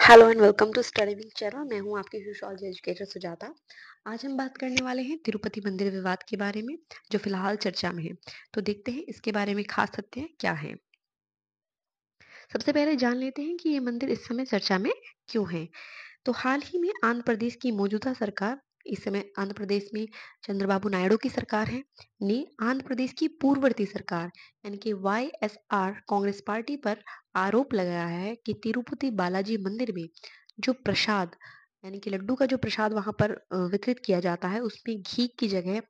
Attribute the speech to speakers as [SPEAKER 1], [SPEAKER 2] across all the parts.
[SPEAKER 1] Hello and welcome to study wing channel. मैं हूं आपकी सोशियोलॉजी एजुकेटर सुजाता। आज हम बात करने वाले हैं तिरुपति मंदिर विवाद के बारे में, जो फिलहाल चर्चा में है। तो देखते हैं इसके बारे में खास तथ्य क्या हैं। सबसे पहले जान लेते हैं कि ये मंदिर इस समय चर्चा में क्यों है। तो हाल ही में आंध्र प्रदेश की मौजूदा सरकार, इस समय आंध्र प्रदेश में चंद्रबाबू नायडू की सरकार है, ने आंध्र प्रदेश की पूर्ववर्ती सरकार यानी कि वाईएसआर कांग्रेस पार्टी पर आरोप लगाया है कि तिरुपति बालाजी मंदिर में जो प्रसाद यानी कि लड्डू का जो प्रसाद वहां पर वितरित किया जाता है, उसमें घी की जगह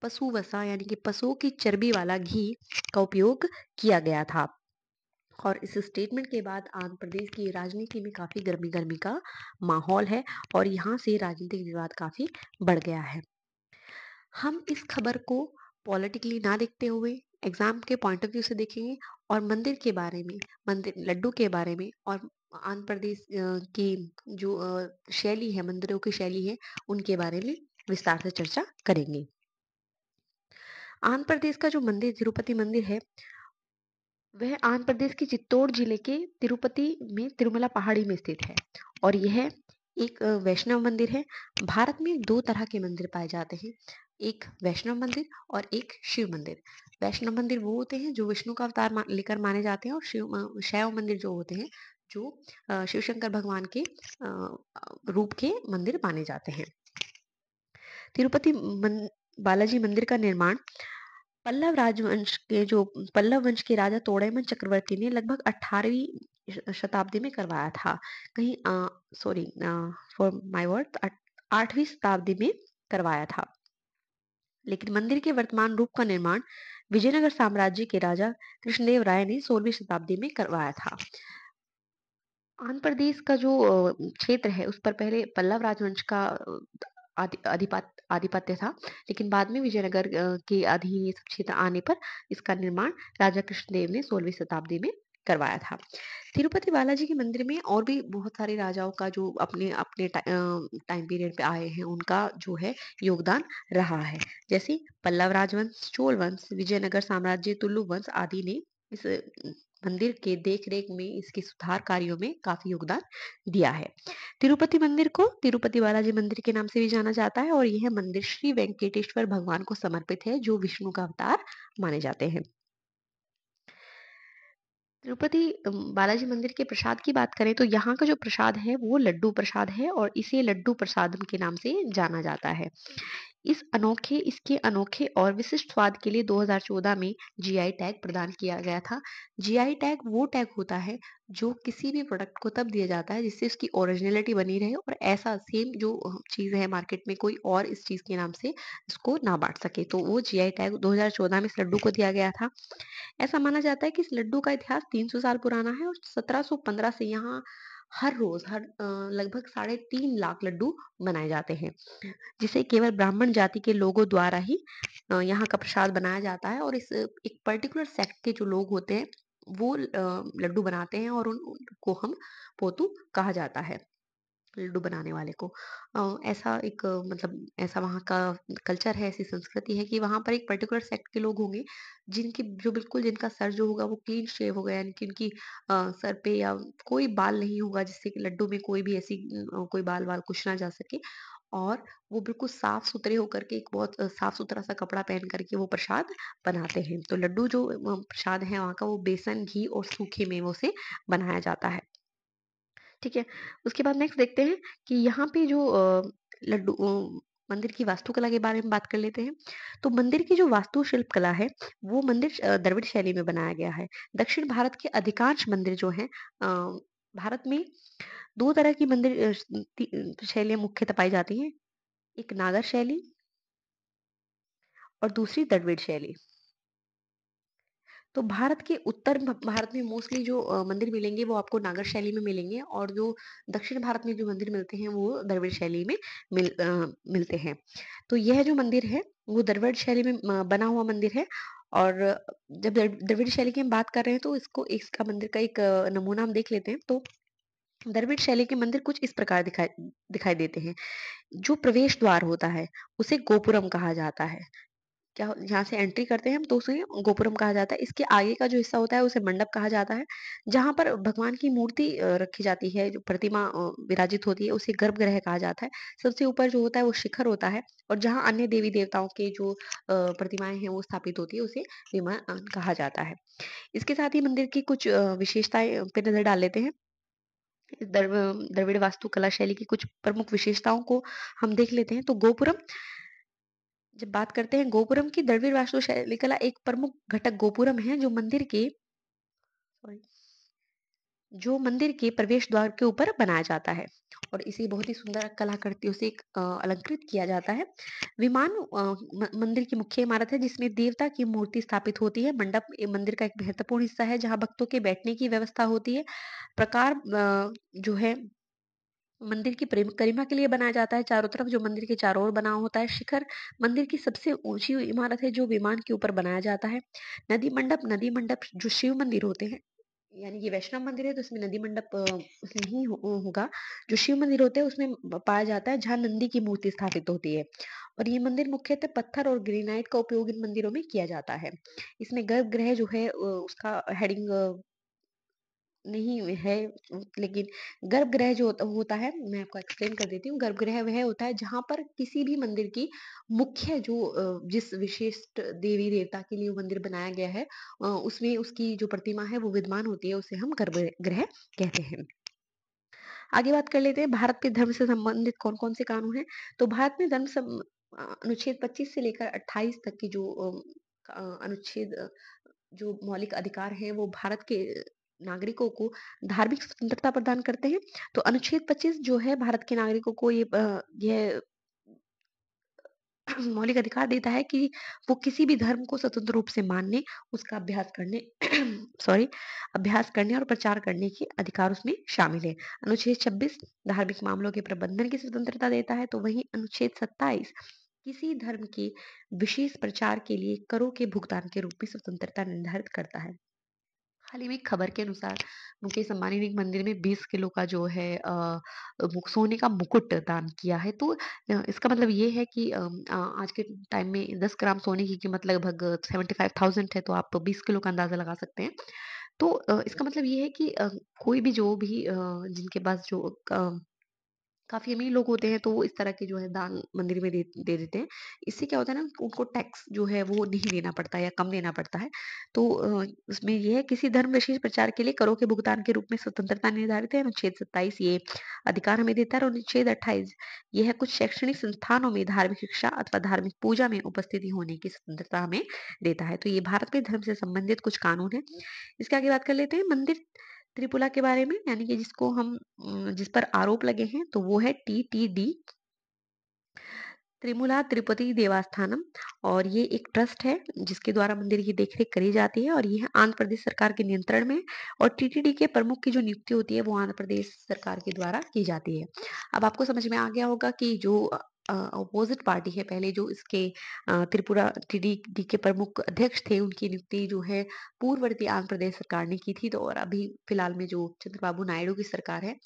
[SPEAKER 1] पशु वसा यानी कि पशुओं की चर्बी वाला घी का उपयोग किया गया था। और इस स्टेटमेंट के बाद आंध्र प्रदेश की राजनीति में काफी गर्मी गर्मी का माहौल है और यहाँ से राजनीतिक विवाद काफी बढ़ गया है। हम इस खबर को पॉलिटिकली ना देखते हुए एग्जाम के पॉइंट ऑफ व्यू से देखेंगे और मंदिर के बारे में, मंदिर लड्डू के बारे में और आंध्र प्रदेश की जो शैली है, मंदिरों की शैली है, उनके बारे में विस्तार से चर्चा करेंगे। आंध्र प्रदेश का जो मंदिर तिरुपति मंदिर है, वह आंध्र प्रदेश के चित्तौड़ जिले के तिरुपति में तिरुमला पहाड़ी में स्थित है और यह एक वैष्णव मंदिर है। भारत में दो तरह के मंदिर पाए जाते हैं, एक वैष्णव मंदिर और एक शिव मंदिर। वैष्णव मंदिर वो होते हैं जो विष्णु का अवतार लेकर माने जाते हैं और शैव मंदिर जो होते हैं जो शिव शंकर भगवान के रूप के मंदिर माने जाते हैं। तिरुपति बालाजी मंदिर का निर्माण पल्लव राजवंश के जो पल्लव वंश के राजा तोड़ैमन चक्रवर्ती ने लगभग 18वीं शताब्दी में करवाया था। कहीं सॉरी फॉर माय वर्ड, 8वीं शताब्दी में करवाया था। लेकिन मंदिर के वर्तमान रूप का निर्माण विजयनगर साम्राज्य के राजा कृष्णदेव राय ने 16वीं शताब्दी में करवाया था। आंध्र प्रदेश का जो क्षेत्र है उस पर पहले पल्लव राजवंश का आधिपत्य था, लेकिन बाद में विजयनगर के अधीन ये सब क्षेत्र आने पर इसका निर्माण राजा कृष्णदेव ने 16वीं शताब्दी में करवाया था। तिरुपति बालाजी के मंदिर में और भी बहुत सारे राजाओं का जो अपने अपने टाइम पीरियड पे आए हैं, उनका जो है योगदान रहा है। जैसे पल्लव राजवंश, चोल वंश, विजयनगर साम्राज्य, तुलु वंश आदि ने इस मंदिर के देख रेख में, इसके सुधार कार्यों में काफी योगदान दिया है। तिरुपति मंदिर को तिरुपति बालाजी मंदिर के नाम से भी जाना जाता है और यह मंदिर श्री वेंकटेश्वर भगवान को समर्पित है, जो विष्णु का अवतार माने जाते हैं। तिरुपति बालाजी मंदिर के प्रसाद की बात करें तो यहाँ का जो प्रसाद है वो लड्डू प्रसाद है और इसे लड्डू प्रसादम के नाम से जाना जाता है। इसके अनोखे और विशिष्ट स्वाद के लिए 2014 में जीआई टैग प्रदान किया गया था। जीआई टैग वो टैग होता है जो किसी भी प्रोडक्ट को तब दिया जाता है जिससे उसकी ओरिजिनलिटी बनी रहे और ऐसा सेम जो चीज़ है मार्केट में कोई और इस चीज़ के नाम से इसको ना बांट सके, तो वो जीआई टैग 2014 में इस लड्डू को दिया गया था। ऐसा माना जाता है कि इस लड्डू का इतिहास 300 साल पुराना है और 1715 से यहाँ हर रोज लगभग 3.5 लाख लड्डू बनाए जाते हैं, जिसे केवल ब्राह्मण जाति के लोगों द्वारा ही यहाँ का प्रसाद बनाया जाता है। और इस एक पर्टिकुलर सेक्ट के जो लोग होते हैं वो लड्डू बनाते हैं और उनको हम पोतू कहा जाता है, लड्डू बनाने वाले को। ऐसा एक मतलब ऐसा वहाँ का कल्चर है, ऐसी संस्कृति है कि वहाँ पर एक पर्टिकुलर सेक्ट के लोग होंगे जिनकी जो बिल्कुल जिनका सर जो होगा वो क्लीन शेव होगा, यानी कि उनकी सर पे या कोई बाल नहीं होगा जिससे कि लड्डू में कोई भी ऐसी कोई बाल वाल कुछ ना जा सके। और वो बिल्कुल साफ सुथरे होकर के एक बहुत साफ सुथरा सा कपड़ा पहन करके वो प्रसाद बनाते हैं। तो लड्डू जो प्रसाद है वहाँ का, वो बेसन, घी और सूखे मेवों से बनाया जाता है। ठीक है। उसके बाद नेक्स्ट देखते हैं कि यहाँ पे जो लड्डू मंदिर की वास्तुकला के बारे में बात कर लेते हैं। तो मंदिर की जो वास्तुशिल्प कला है वो मंदिर द्रविड़ शैली में बनाया गया है। दक्षिण भारत के अधिकांश मंदिर जो हैं, भारत में दो तरह की मंदिर शैलियाँ मुख्यतः पाई जाती हैं, एक नागर शैली और दूसरी द्रविड़ शैली। तो भारत के उत्तर भारत में मोस्टली जो मंदिर मिलेंगे वो आपको नागर शैली में मिलेंगे और जो दक्षिण भारत में जो मंदिर मिलते हैं वो द्रविड़ शैली में मिलते हैं। तो यह जो मंदिर है वो द्रविड़ शैली में बना हुआ मंदिर है। और जब द्रविड़ शैली की हम बात कर रहे हैं तो इसका मंदिर का एक नमूना हम देख लेते हैं। तो द्रविड़ शैली के मंदिर कुछ इस प्रकार दिखाई दिखाई देते हैं। जो प्रवेश द्वार होता है उसे गोपुरम कहा जाता है। जहाँ से एंट्री करते हैं हम तो उसे गोपुरम कहा जाता है। इसके आगे का जो हिस्सा होता है उसे मंडप कहा जाता है, जहाँ पर भगवान की मूर्ति रखी जाती है, जो प्रतिमा विराजित होती है उसे गर्भगृह कहा जाता है। सबसे ऊपर जो होता है वो शिखर होता है, और जहाँ अन्य देवी देवताओं के जो प्रतिमाएं हैं वो स्थापित होती है उसे विमान कहा जाता है। इसके साथ ही मंदिर की कुछ विशेषताएं पे नजर डाल लेते हैं। द्रविड़ वास्तुकला शैली की कुछ प्रमुख विशेषताओं को हम देख लेते हैं। तो गोपुरम, जब बात करते हैं गोपुरम की, द्रविड़ वास्तुशैली कला एक प्रमुख घटक गोपुरम है, जो मंदिर के प्रवेश द्वार के ऊपर बनाया जाता है, और इसे बहुत ही सुंदर कलाकृतियों से अलंकृत किया जाता है। विमान मंदिर की मुख्य इमारत है जिसमें देवता की मूर्ति स्थापित होती है। मंडप मंदिर का एक महत्वपूर्ण हिस्सा है जहाँ भक्तों के बैठने की व्यवस्था होती है। प्रकार जो है मंदिर की प्रेम गरिमा के लिए बनाया जाता है। चारों तरफ जो मंदिर के चारों ओर बना होता है। शिखर मंदिर की सबसे ऊंची इमारत है जो विमान के ऊपर बनाया जाता है। नदी मंडप जो शिव मंदिर होते हैं, यानी कि वैष्णव मंदिर है तो इसमें नदी मंडप नहीं होगा। जो शिव मंदिर होते हैं उसमें पाया जाता है जहाँ नंदी की मूर्ति स्थापित होती है। और ये मंदिर मुख्यतः पत्थर और ग्रेनाइट का उपयोग इन मंदिरों में किया जाता है। इसमें गर्भगृह जो है उसका हेडिंग नहीं है, लेकिन गर्भगृह जो होता है, मैं आपको एक्सप्लेन कर देती हूँ। गर्भगृह वह होता है जहाँ पर किसी भी मंदिर की मुख्य जो जिस विशिष्ट देवी देवता के लिए वो मंदिर बनाया गया है उसमें उसकी जो प्रतिमा है वो विद्यमान होती है, उसे हम गर्भगृह कहते हैं। आगे बात कर लेते हैं भारत के धर्म से संबंधित कौन कौन से कानून हैं। तो भारत में अनुच्छेद 25 से लेकर 28 तक की जो अनुच्छेद जो मौलिक अधिकार हैं वो भारत के नागरिकों को धार्मिक स्वतंत्रता प्रदान करते हैं। तो अनुच्छेद 25 जो है भारत के नागरिकों को यह मौलिक अधिकार देता है कि वो किसी भी धर्म को स्वतंत्र रूप से मानने, उसका अभ्यास करने सॉरी अभ्यास करने और प्रचार करने के अधिकार उसमें शामिल है। अनुच्छेद 26 धार्मिक मामलों के प्रबंधन की स्वतंत्रता देता है, तो वहीं अनुच्छेद 27 किसी धर्म के विशेष प्रचार के लिए करों के भुगतान के रूप में स्वतंत्रता निर्धारित करता है। हाल ही में एक खबर के अनुसार मुकेश अंबानी ने एक मंदिर में 20 किलो का जो है सोने का मुकुट दान किया है। तो इसका मतलब ये है कि आज के टाइम में 10 ग्राम सोने की कीमत लगभग 75,000 है, तो आप 20 किलो का अंदाजा लगा सकते हैं। तो इसका मतलब ये है कि कोई भी जो भी जिनके पास जो काफ़ी अमीर लोग होते हैं तो वो इस तरह के जो है दान मंदिर में दे देते हैं। इससे क्या होता है ना, उनको टैक्स जो है वो नहीं देना पड़ता है या कम देना पड़ता है। तो उसमें ये है किसी धर्म विशेष प्रचार के लिए करों के भुगतान के रूप में स्वतंत्रता निर्धारित है। अनुच्छेद 27 ये अधिकार हमें देता है, और अनुच्छेद 28 ये है कुछ शैक्षणिक संस्थानों में धार्मिक शिक्षा अथवा धार्मिक पूजा में उपस्थिति होने की स्वतंत्रता हमें देता है। तो ये भारत में धर्म से संबंधित कुछ कानून है। इसके आगे बात कर लेते हैं मंदिर त्रिपुला के बारे में, यानी कि जिसको हम जिस पर आरोप लगे हैं तो वो है टीटीडी, त्रिमुला तिरुपति देवस्थानम। और ये एक ट्रस्ट है जिसके द्वारा मंदिर की देखरेख करी जाती है, और ये आंध्र प्रदेश सरकार के नियंत्रण में है। और टीटीडी के प्रमुख की जो नियुक्ति होती है वो आंध्र प्रदेश सरकार के द्वारा की जाती है। अब आपको समझ में आ गया होगा कि जो अपोजिट पार्टी है, पहले जो इसके त्रिपुरा टीटीडी के प्रमुख अध्यक्ष थे उनकी नियुक्ति जो है पूर्ववर्ती आंध्र प्रदेश सरकार ने की थी। तो और अभी फिलहाल में जो चंद्रबाबू नायडू की सरकार है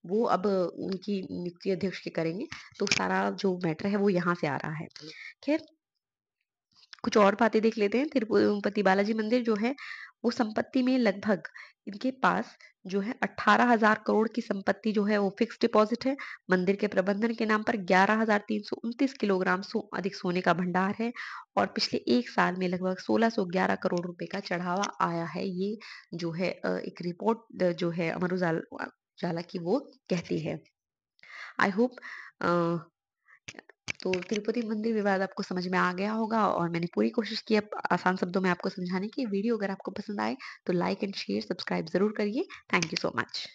[SPEAKER 1] वो अब उनकी नियुक्ति अध्यक्ष की करेंगे। तो सारा जो मैटर है वो यहाँ से आ रहा है। खैर, कुछ और बातें देख लेते हैं। तिरुपति बालाजी मंदिर जो है वो संपत्ति में लगभग इनके पास जो है 18,000 करोड़ की संपत्ति जो है वो फिक्स डिपॉजिट है। मंदिर के प्रबंधन के नाम पर 11,329 किलोग्राम अधिक सोने का भंडार है, और पिछले एक साल में लगभग 1611 करोड़ रुपए का चढ़ावा आया है। ये जो है एक रिपोर्ट जो है अमर उजाला की वो कहती है। आई होप तो तिरुपति मंदिर विवाद आपको समझ में आ गया होगा, और मैंने पूरी कोशिश की अब आसान शब्दों में आपको समझाने की। वीडियो अगर आपको पसंद आए तो लाइक एंड शेयर सब्सक्राइब जरूर करिए। Thank you so much.